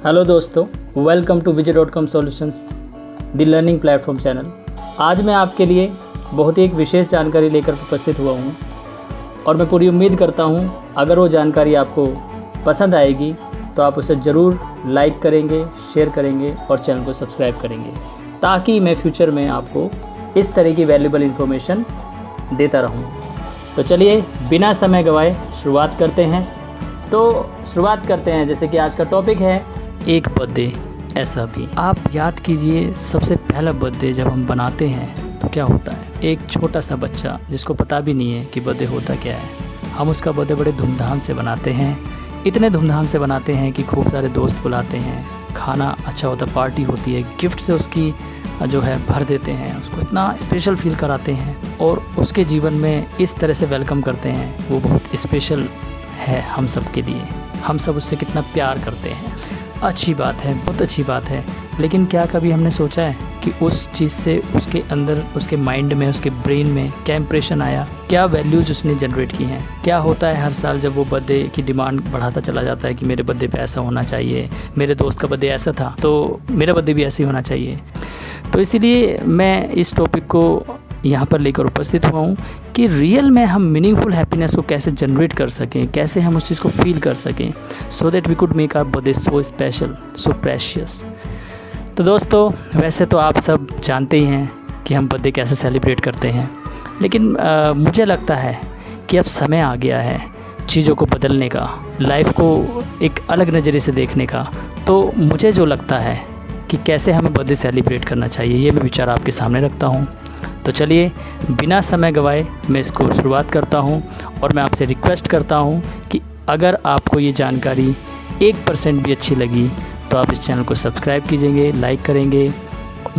Hello दोस्तों, welcome to विजय.com solutions the learning platform channel. आज मैं आपके लिए बहुत ही एक विशेष जानकारी लेकर उपस्थित हुआ हूँ और मैं पूरी उम्मीद करता हूँ अगर वो जानकारी आपको पसंद आएगी तो आप उसे ज़रूर लाइक करेंगे, शेयर करेंगे और चैनल को सब्सक्राइब करेंगे, ताकि मैं फ्यूचर में आपको इस तरह की वैल्यूएबल इन्फॉर्मेशन देता रहूँ। तो चलिए बिना समय गवाए शुरुआत करते हैं। जैसे कि आज का टॉपिक है एक बर्थडे ऐसा भी। आप याद कीजिए, सबसे पहला बर्थडे जब हम बनाते हैं तो क्या होता है। एक छोटा सा बच्चा जिसको पता भी नहीं है कि बर्थडे होता क्या है, हम उसका बर्थडे बड़े धूमधाम से बनाते हैं। इतने धूमधाम से बनाते हैं कि खूब सारे दोस्त बुलाते हैं, खाना अच्छा होता, पार्टी होती है, गिफ्ट से उसकी जो है भर देते हैं, उसको इतना स्पेशल फील कराते हैं और उसके जीवन में इस तरह से वेलकम करते हैं। वो बहुत स्पेशल है हम सब के लिए। हम सब उससे कितना प्यार करते हैं। अच्छी बात है, बहुत अच्छी बात है। लेकिन क्या कभी हमने सोचा है कि उस चीज़ से उसके अंदर, उसके माइंड में, उसके ब्रेन में क्या इंप्रेशन आया, क्या वैल्यूज़ उसने जनरेट की हैं। क्या होता है हर साल जब वो बर्थडे की डिमांड बढ़ाता चला जाता है कि मेरे बर्थडे पे ऐसा होना चाहिए, मेरे दोस्त का बर्थडे ऐसा था तो मेरा बर्थडे भी ऐसे ही होना चाहिए। तो इसीलिए मैं इस टॉपिक को यहाँ पर लेकर उपस्थित हुआ हूँ कि रियल में हम मीनिंगफुल हैप्पीनेस को कैसे जनरेट कर सकें, कैसे हम उस चीज़ को फील कर सकें, so that we could make our birthday so special, so precious. तो दोस्तों, वैसे तो आप सब जानते ही हैं कि हम बर्थडे कैसे सेलिब्रेट करते हैं, लेकिन मुझे लगता है कि अब समय आ गया है चीज़ों को बदलने का, लाइफ को एक अलग नज़रिए से देखने का। तो मुझे जो लगता है कि कैसे हमें बर्थडे सेलिब्रेट करना चाहिए, ये मैं विचार आपके सामने रखता हूँ। तो चलिए बिना समय गवाए मैं इसको शुरुआत करता हूँ और मैं आपसे रिक्वेस्ट करता हूँ कि अगर आपको ये जानकारी 1% भी अच्छी लगी तो आप इस चैनल को सब्सक्राइब कीजिएंगे, लाइक करेंगे,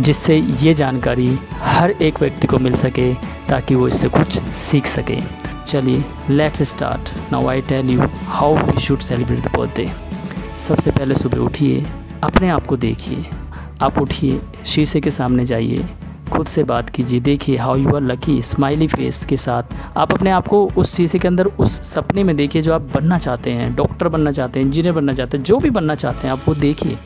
जिससे ये जानकारी हर एक व्यक्ति को मिल सके ताकि वो इससे कुछ सीख सके। चलिए let's start. Now I tell you how we should celebrate the birthday. सबसे पहले सुबह उठिए, अपने आप को देखिए। आप उठिए, शीशे के सामने जाइए, खुद से बात कीजिए, देखिए how you are lucky, smiley face के साथ आप अपने आप को उस शीशे के अंदर उस सपने में देखिए जो आप बनना चाहते हैं। डॉक्टर बनना चाहते हैं, इंजीनियर बनना चाहते हैं, जो भी बनना चाहते हैं आप वो देखिए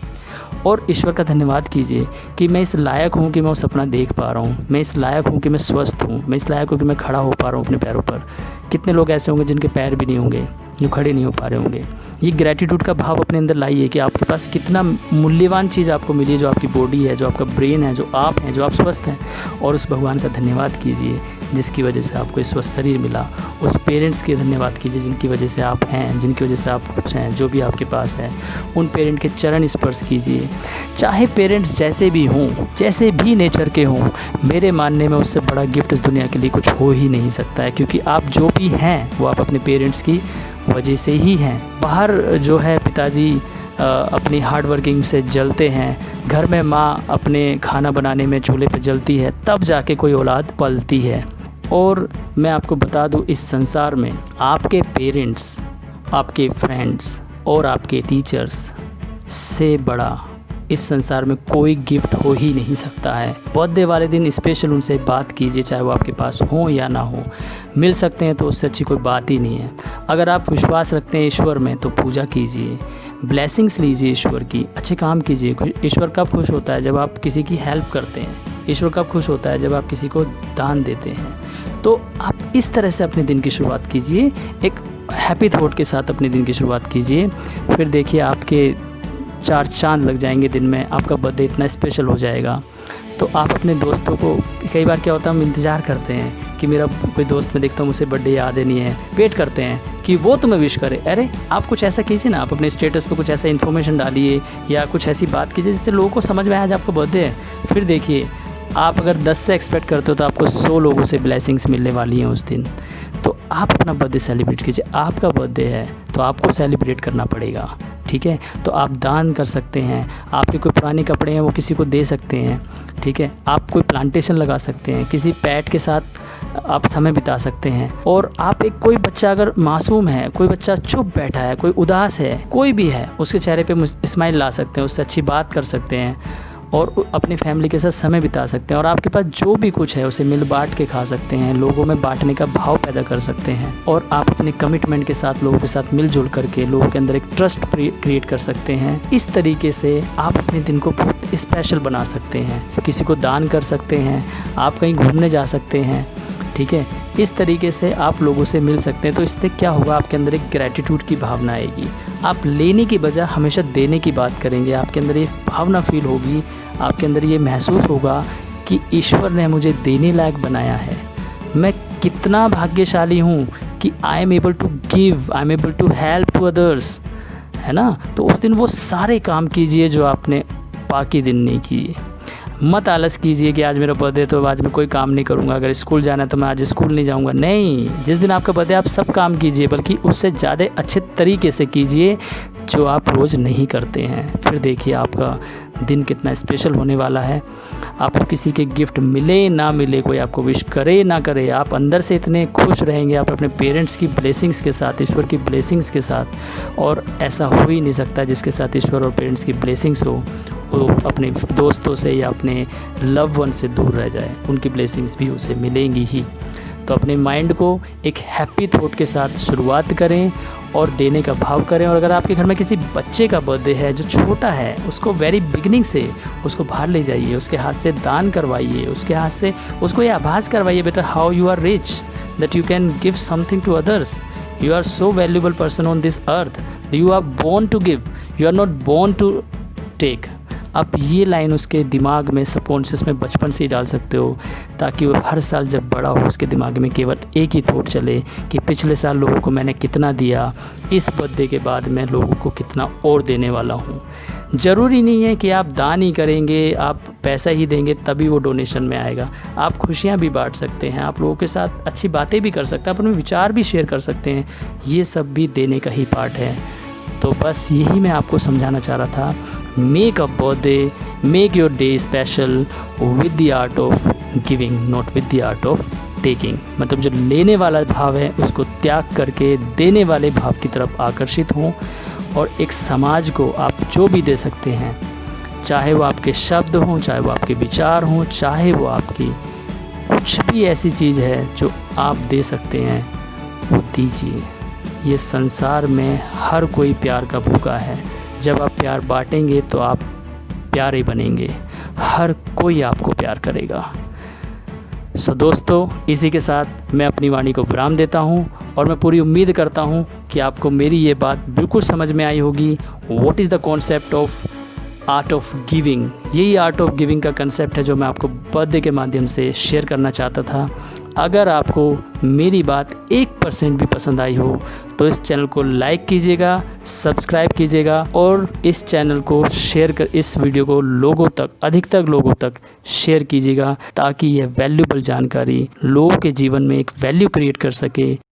और ईश्वर का धन्यवाद कीजिए कि मैं इस लायक हूँ कि मैं वो सपना देख पा रहा हूँ, मैं इस लायक हूँ कि मैं स्वस्थ हूँ, मैं इस लायक हूँ कि मैं खड़ा हो पा रहा हूँ अपने पैरों पर। कितने लोग ऐसे होंगे जिनके पैर भी नहीं होंगे, जो खड़े नहीं हो पा रहे होंगे। ये ग्रैटिट्यूड का भाव अपने अंदर लाइए कि आपके पास कितना मूल्यवान चीज़ आपको मिली है, जो आपकी बॉडी है, जो आपका ब्रेन है, जो आप हैं, जो आप स्वस्थ हैं। और उस भगवान का धन्यवाद कीजिए जिसकी वजह से आपको स्वस्थ शरीर मिला। उस पेरेंट्स के धन्यवाद कीजिए जिनकी वजह से आप हैं, जिनकी वजह से आप कुछ हैं, जो भी आपके पास है। उन पेरेंट के चरण स्पर्श कीजिए। चाहे पेरेंट्स जैसे भी हों, जैसे भी नेचर के हों, मेरे मानने में उससे बड़ा गिफ्ट इस दुनिया के लिए कुछ हो ही नहीं सकता है, क्योंकि आप जो भी हैं वो आप अपने पेरेंट्स की वजह से ही हैं। बाहर जो है पिताजी अपनी हार्ड वर्किंग से जलते हैं, घर में माँ अपने खाना बनाने में चूल्हे पे जलती है, तब जाके कोई औलाद पलती है। और मैं आपको बता दूँ, इस संसार में आपके पेरेंट्स, आपके फ्रेंड्स और आपके टीचर्स से बड़ा इस संसार में कोई गिफ्ट हो ही नहीं सकता है। बर्थडे वाले दिन स्पेशल उनसे बात कीजिए, चाहे वो आपके पास हो या ना हो। मिल सकते हैं तो उससे अच्छी कोई बात ही नहीं है। अगर आप विश्वास रखते हैं ईश्वर में तो पूजा कीजिए, ब्लेसिंग्स लीजिए ईश्वर की, अच्छे काम कीजिए। ईश्वर कब खुश होता है? जब आप किसी की हेल्प करते हैं। ईश्वर कब खुश होता है? जब आप किसी को दान देते हैं। तो आप इस तरह से अपने दिन की शुरुआत कीजिए, एक हैप्पी थॉट के साथ अपने दिन की शुरुआत कीजिए। फिर देखिए आपके 4 चांद लग जाएंगे दिन में, आपका बर्थडे इतना स्पेशल हो जाएगा। तो आप अपने दोस्तों को, कई बार क्या होता है हम इंतज़ार करते हैं कि मेरा कोई दोस्त मैं देखता हूँ मुझे बर्थडे याद ही नहीं है, वेट करते हैं कि वो तुम्हें विश करे। अरे आप कुछ ऐसा कीजिए ना, आप अपने स्टेटस पे कुछ ऐसा इन्फॉर्मेशन डालिए या कुछ ऐसी बात कीजिए जिससे लोगों को समझ में आए आज आपका बर्थडे है। फिर देखिए आप अगर 10 से एक्सपेक्ट करते हो तो आपको 100 लोगों से ब्लेसिंग्स मिलने वाली हैं उस दिन। तो आप अपना बर्थडे सेलिब्रेट कीजिए। आपका बर्थडे है तो आपको सेलिब्रेट करना पड़ेगा, ठीक है। तो आप दान कर सकते हैं, आपके कोई पुराने कपड़े हैं वो किसी को दे सकते हैं, ठीक है। आप कोई प्लांटेशन लगा सकते हैं, किसी पेट के साथ आप समय बिता सकते हैं। और आप एक कोई बच्चा अगर मासूम है, कोई बच्चा चुप बैठा है, कोई उदास है, कोई भी है, उसके चेहरे पे स्माइल ला सकते हैं, उससे अच्छी बात कर सकते हैं। और अपनी फैमिली के साथ समय बिता सकते हैं और आपके पास जो भी कुछ है उसे मिल बांट के खा सकते हैं, लोगों में बांटने का भाव पैदा कर सकते हैं और आप अपने कमिटमेंट के साथ लोगों के साथ मिलजुल करके लोगों के अंदर एक ट्रस्ट क्रिएट कर सकते हैं। इस तरीके से आप अपने दिन को बहुत स्पेशल बना सकते हैं। किसी को दान कर सकते हैं, आप कहीं घूमने जा सकते हैं, ठीक है। इस तरीके से आप लोगों से मिल सकते हैं। तो इससे क्या होगा, आपके अंदर एक ग्रैटिट्यूड की भावना आएगी। आप लेने की बजाय हमेशा देने की बात करेंगे। आपके अंदर ये भावना फील होगी, आपके अंदर ये महसूस होगा कि ईश्वर ने मुझे देने लायक बनाया है। मैं कितना भाग्यशाली हूँ कि I am able to give, I am able to help to others, है ना। तो उस दिन वो सारे काम कीजिए जो आपने बाकी दिन नहीं किए। मत आलस कीजिए कि आज मेरा बर्थडे तो आज मैं कोई काम नहीं करूंगा, अगर स्कूल जाना है तो मैं आज स्कूल नहीं जाऊंगा। नहीं, जिस दिन आपका बर्थडे आप सब काम कीजिए, बल्कि उससे ज़्यादा अच्छे तरीके से कीजिए जो आप रोज़ नहीं करते हैं। फिर देखिए आपका दिन कितना स्पेशल होने वाला है। आपको किसी के गिफ्ट मिले ना मिले, कोई आपको विश करे ना करे, आप अंदर से इतने खुश रहेंगे आप अपने पेरेंट्स की ब्लेसिंग्स के साथ, ईश्वर की ब्लेसिंग्स के साथ। और ऐसा हो ही नहीं सकता जिसके साथ ईश्वर और पेरेंट्स की ब्लेसिंग्स हो वो अपने दोस्तों से या अपने लव वन से दूर रह जाए, उनकी ब्लेसिंग्स भी उसे मिलेंगी ही। तो अपने माइंड को एक हैप्पी थॉट के साथ शुरुआत करें और देने का भाव करें। और अगर आपके घर में किसी बच्चे का बर्थडे है जो छोटा है, उसको वेरी बिगिनिंग से उसको बाहर ले जाइए, उसके हाथ से दान करवाइए, उसके हाथ से उसको ये आभास करवाइए, बेटा how you are rich, that you can give something to others, you are so valuable person on this earth, you are born to give, you are not born to take. आप ये लाइन उसके दिमाग में, subconscious में बचपन से ही डाल सकते हो, ताकि वो हर साल जब बड़ा हो उसके दिमाग में केवल एक ही थॉट चले कि पिछले साल लोगों को मैंने कितना दिया, इस बर्थडे के बाद मैं लोगों को कितना और देने वाला हूँ। ज़रूरी नहीं है कि आप दान ही करेंगे, आप पैसा ही देंगे तभी वो डोनेशन में आएगा। आप खुशियाँ भी बांट सकते हैं, आप लोगों के साथ अच्छी बातें भी कर सकते हैं, अपने विचार भी शेयर कर सकते हैं। ये सब भी देने का ही पार्ट है। तो बस यही मैं आपको समझाना चाह रहा था। Make a birthday, make your day special with the art of giving, not with the art of taking. मतलब जो लेने वाला भाव है उसको त्याग करके देने वाले भाव की तरफ आकर्षित हों। और एक समाज को आप जो भी दे सकते हैं, चाहे वो आपके शब्द हों, चाहे वो आपके विचार हों, चाहे वो आपकी कुछ भी ऐसी चीज़ है जो आप दे सकते हैं, वो दीजिए। ये संसार में हर कोई प्यार का भूखा है। जब आप प्यार बांटेंगे तो आप प्यारे बनेंगे, हर कोई आपको प्यार करेगा। सो दोस्तों, इसी के साथ मैं अपनी वाणी को विराम देता हूँ और मैं पूरी उम्मीद करता हूँ कि आपको मेरी ये बात बिल्कुल समझ में आई होगी। What is the concept of art of giving. यही आर्ट ऑफ गिविंग का कंसेप्ट है जो मैं आपको बर्थडे के माध्यम से शेयर करना चाहता था। अगर आपको मेरी बात 1% भी पसंद आई हो तो इस चैनल को लाइक कीजिएगा, सब्सक्राइब कीजिएगा और इस चैनल को शेयर कर, इस वीडियो को लोगों तक, अधिकतर लोगों तक शेयर कीजिएगा, ताकि यह वैल्यूबल जानकारी लोगों के जीवन में एक वैल्यू क्रिएट कर सके।